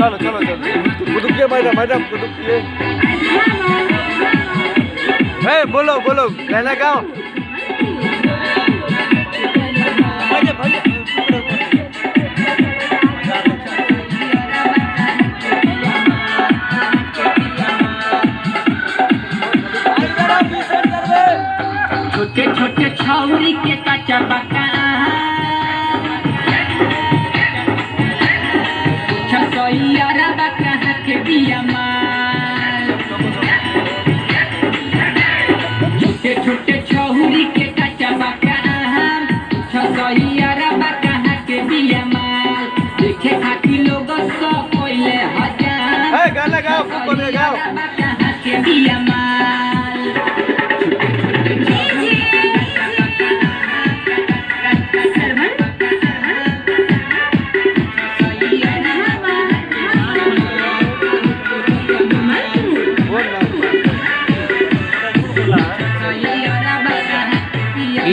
चलो चलो चलो कुदुकिए मैडम मैडम कुदुकिए। बोलो बोलो गाना गाओ। छोटे छोटे छौरी के कच्चा पक्का छसोइयारा बक्का के बिया माल। छोटे छोटे छौरी के कच्चा पक्का छसोइयारा बक्का के बिया माल। देखे खातिर लोग सब पहले हजार गाना गाओ कुछ गाओ बक्का के बिया माल।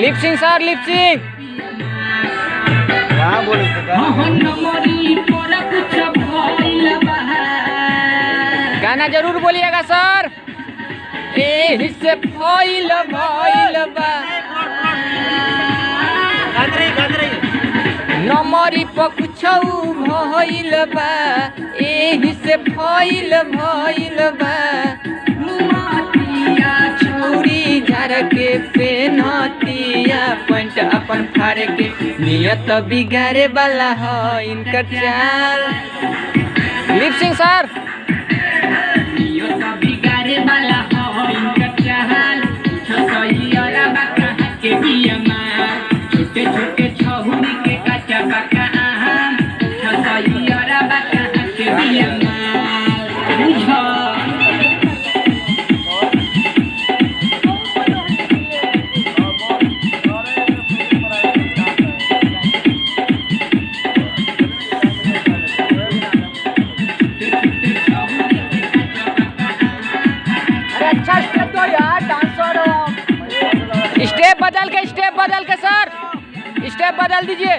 लिपसिंग सर लिपसिंग कहाँ बोले गाना जरूर बोलिएगा सर। हिस्से फॉइल भइल बा नमरी पकुछौ भइल बा हिस्से फॉइल भइल बा। छौरी झार के पेनतिया पैंट अपन फाड़ के नियत बिगाड़े वाला है इनका चाल। लिपसिंग सर नियत बिगाड़े वाला है इनका चाल। छसोइयारा बक्का के बिया माल। छोटे छोटे छौरी के कच्चा पक्का छसोइयारा बक्का के बिया माल। बुझो स्टेप बदल के सर स्टेप बदल दीजिए।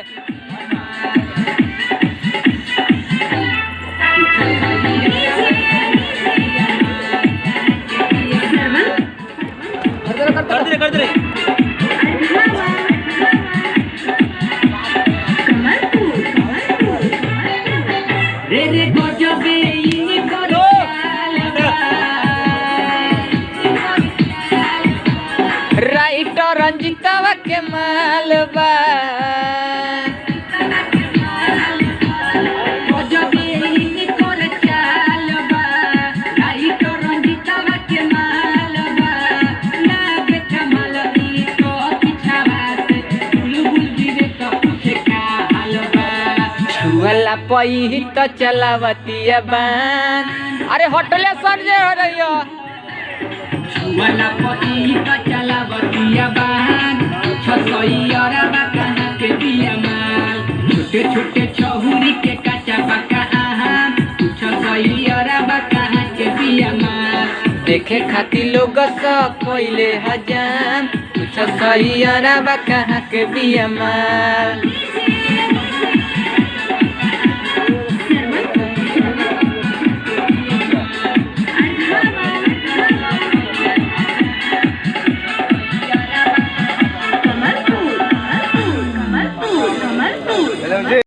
कर दे रे रे गजबे इने करो राइटर रंजितवा के मालबा गजबे इने कर चालबा। राइटर रंजितवा के मालबा लागे कमलनी को पिछावा से बुलबुल गिरे तो पूछे का हालबा। छुअला पही तो चलावतिया बान। अरे होटले सर जे हो रही हो वाला पही का चलावतिया बान। छसोइयारा बक्का के बिया माल। छोटे छोटे छौरी के कच्चा पक्का छसोइयारा बक्का के बिया माल। देखे खातिर लोग सब पहले हजार छसोइयारा बक्का के बिया माल।